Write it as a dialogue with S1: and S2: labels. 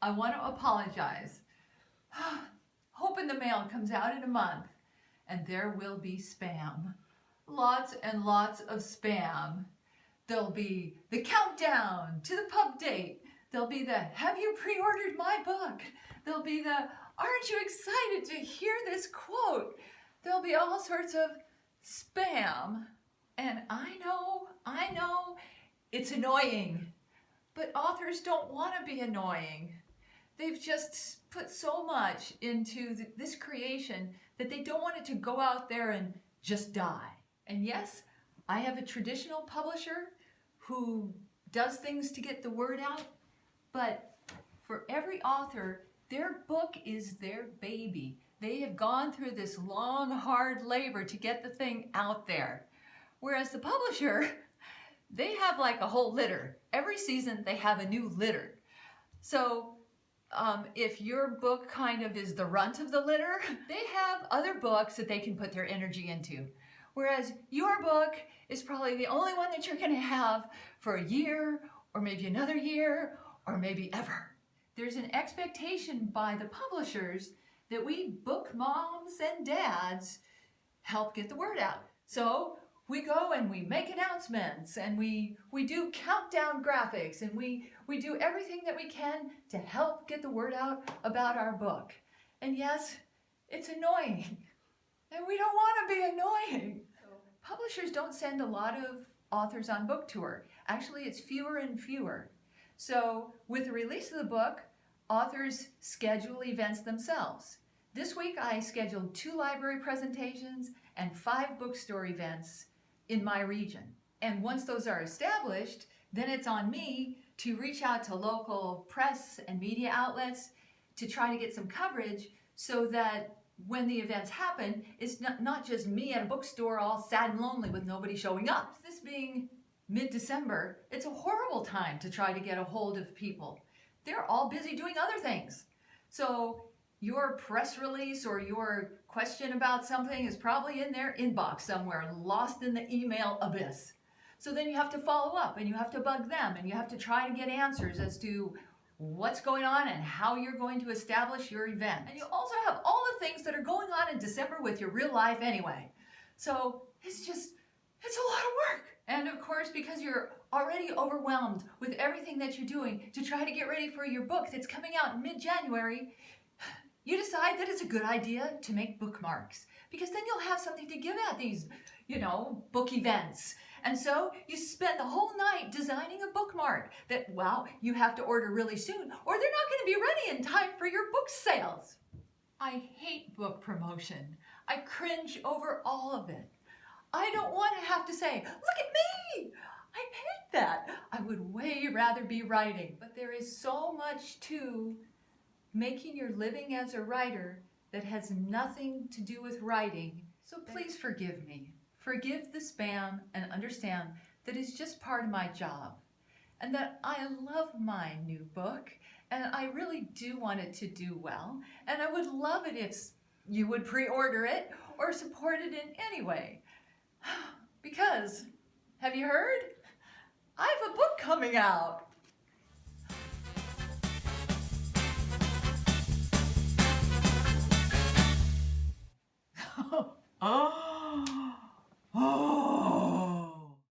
S1: I want to apologize. Hoping the mail comes out in a month, and there will be spam. Lots and lots of spam. There'll be the countdown to the pub date. There'll be the, have you pre-ordered my book? There'll be the, aren't you excited to hear this quote? There'll be all sorts of spam. And I know, it's annoying. But authors don't want to be annoying. They've just put so much into this creation that they don't want it to go out there and just die. And yes, I have a traditional publisher who does things to get the word out, but for every author, their book is their baby. They have gone through this long, hard labor to get the thing out there. Whereas the publisher, they have like a whole litter. Every season they have a new litter. So if your book kind of is the runt of the litter, they have other books that they can put their energy into. Whereas your book is probably the only one that you're going to have for a year, or maybe another year, or maybe ever. There's an expectation by the publishers that we book moms and dads help get the word out. So we go and we make announcements, and we do countdown graphics, and we do everything that we can to help get the word out about our book. And yes, it's annoying, and we don't want to be annoying. Publishers don't send a lot of authors on book tour. Actually, it's fewer and fewer. So with the release of the book, authors schedule events themselves. This week I scheduled 2 library presentations and 5 bookstore events in my region. And once those are established, then it's on me to reach out to local press and media outlets to try to get some coverage so that when the events happen, it's not just me at a bookstore all sad and lonely with nobody showing up. This being mid-December, it's a horrible time to try to get a hold of people. They're all busy doing other things. So your press release or your question about something is probably in their inbox somewhere, lost in the email abyss. So then you have to follow up, and you have to bug them, and you have to try to get answers as to what's going on and how you're going to establish your event. And you also have all the things that are going on in December with your real life anyway. So it's a lot of work. And of course, because you're already overwhelmed with everything that you're doing to try to get ready for your book that's coming out in mid-January, you decide that it's a good idea to make bookmarks, because then you'll have something to give at these, book events. And so you spend the whole night designing a bookmark that, you have to order really soon, or they're not going to be ready in time for your book sales. I hate book promotion. I cringe over all of it. I don't want to have to say, look at me! I hate that. I would way rather be writing. But there is so much to making your living as a writer that has nothing to do with writing. So please forgive me. Forgive the spam, and understand that it's just part of my job. And that I love my new book, and I really do want it to do well. And I would love it if you would pre-order it or support it in any way. Because, have you heard? I have a book coming out. Oh.